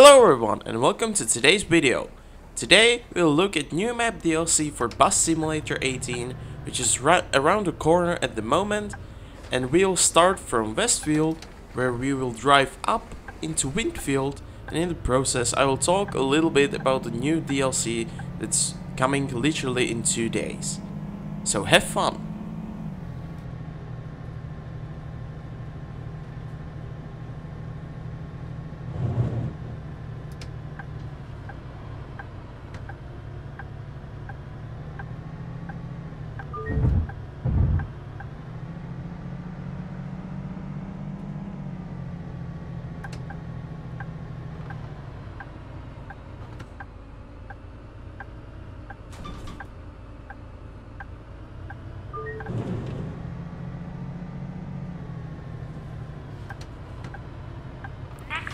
Hello everyone and welcome to today's video. Today we'll look at new map DLC for Bus Simulator 18, which is right around the corner at the moment, and we'll start from Westfield, where we will drive up into Windfield, and in the process I will talk a little bit about the new DLC that's coming literally in 2 days. So have fun!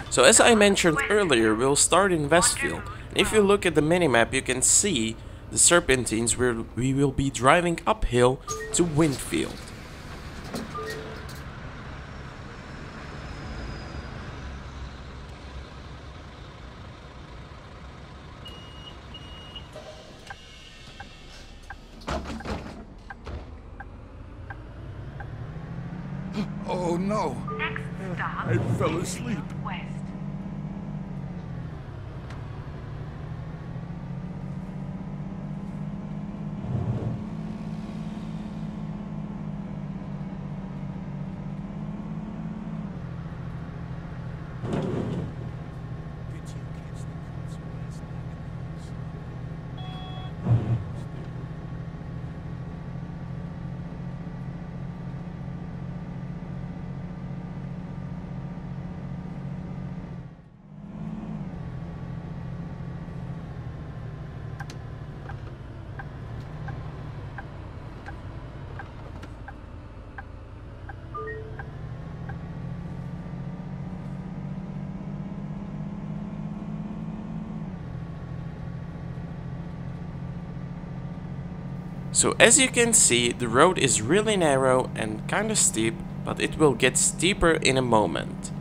So as I mentioned earlier, we'll start in Westfield. And if you look at the minimap, you can see the serpentines where we will be driving uphill to Windfield. Oh no! Next stop, I fell asleep. West. So as you can see, the road is really narrow and kinda steep, but it will get steeper in a moment.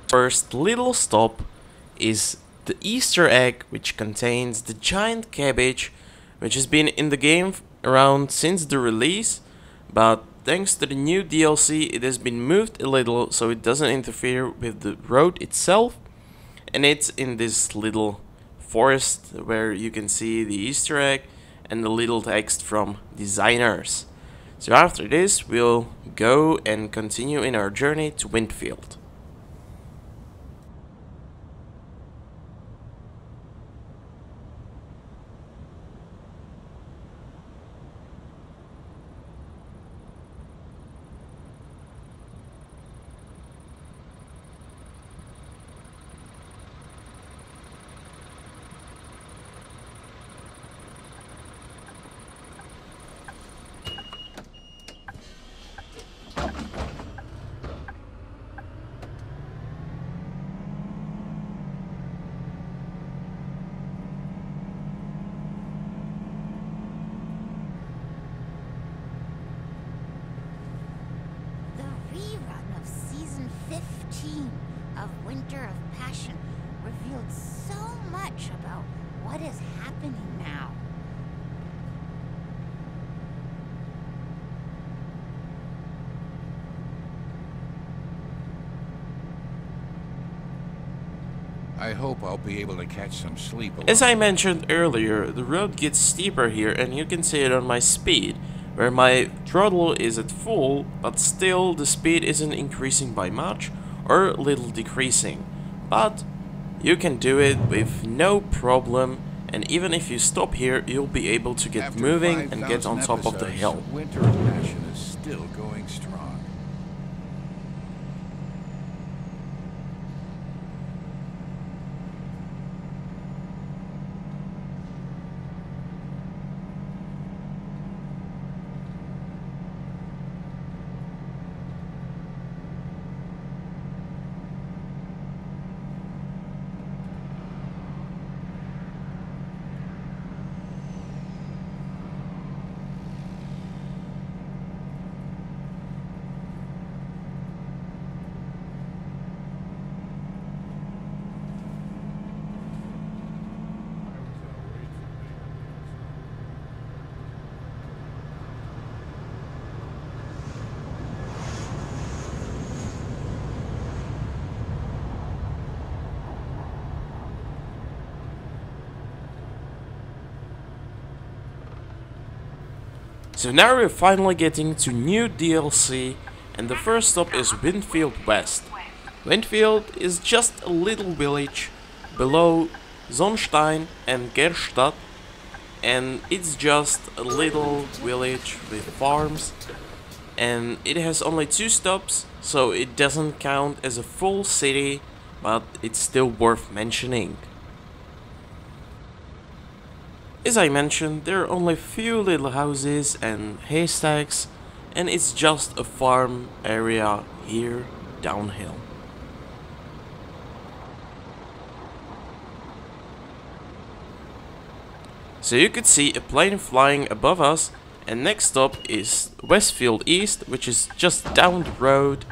First little stop is the Easter egg, which contains the giant cabbage, which has been in the game around since the release, but thanks to the new DLC it has been moved a little so it doesn't interfere with the road itself, and it's in this little forest where you can see the Easter egg and the little text from designers. So after this we'll go and continue in our journey to Windfield. Of Winter of Passion revealed so much about what is happening now. I hope I'll be able to catch some sleep. As I mentioned earlier, the road gets steeper here, and you can see it on my speed, where my throttle is at full, but still the speed isn't increasing by much or little decreasing. But you can do it with no problem, and even if you stop here, you'll be able to get After moving and get 5,000 on top of the episodes, hill. Winter of Passion is still going strong. So now we're finally getting to new DLC, and the first stop is Windfield West. Windfield is just a little village below Sonnstein and Gerstadt, and it's just a little village with farms, and it has only 2 stops, so it doesn't count as a full city, but it's still worth mentioning. As I mentioned, there are only few little houses and haystacks, and it's just a farm area here downhill. So you could see a plane flying above us, and next stop is Westfield East, which is just down the road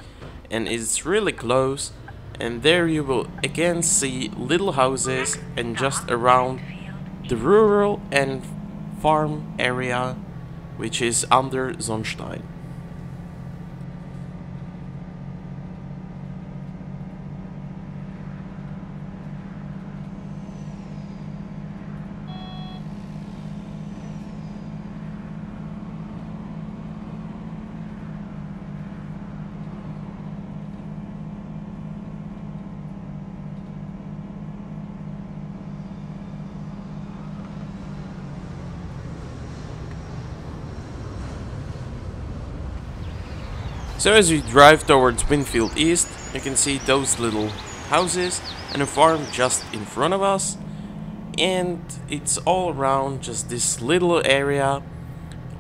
and it's really close, and there you will again see little houses and just around the rural and farm area, which is under Sonnstein. So as we drive towards Windfield East, you can see those little houses and a farm just in front of us, and it's all around just this little area.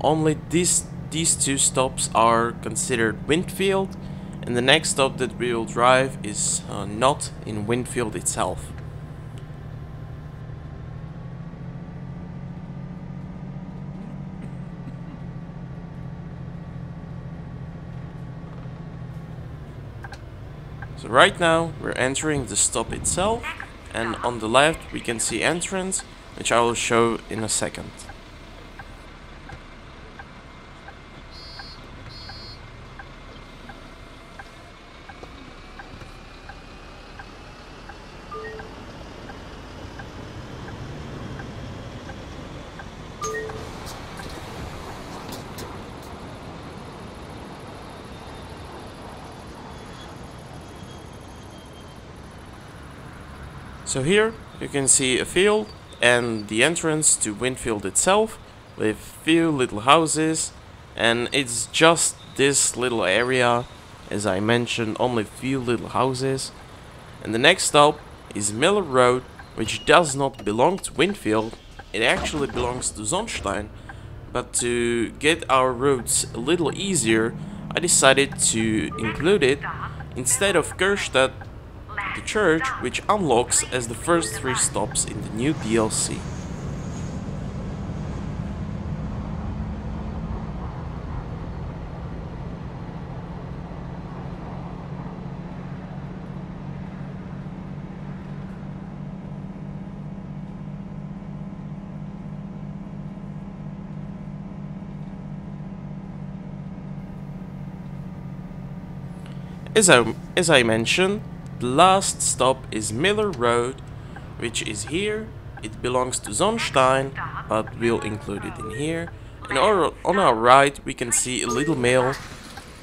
Only these 2 stops are considered Windfield, and the next stop that we will drive is not in Windfield itself. So right now we're entering the stop itself, and on the left we can see entrance, which I will show in a second. So here you can see a field and the entrance to Windfield itself with few little houses, and it's just this little area. As I mentioned, only few little houses. And the next stop is Miller Road, which does not belong to Windfield. It actually belongs to Sonnstein, but to get our routes a little easier, I decided to include it instead of Gerstadt, the church, which unlocks as the first 3 stops in the new DLC. As I mentioned, the last stop is Miller Road, which is here. It belongs to Sonnstein, but we'll include it in here. And on our right we can see a little mill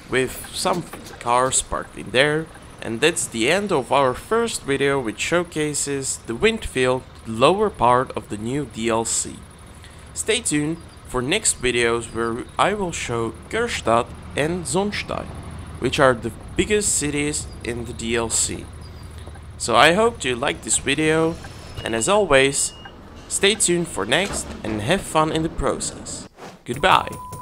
with some cars parked in there, And that's the end of our first video, which showcases the Windfield, lower part of the new DLC. Stay tuned for next videos where I will show Kerstadt and Sonnstein, which are the biggest cities in the DLC. So I hope you liked this video, and as always, stay tuned for next and have fun in the process. Goodbye!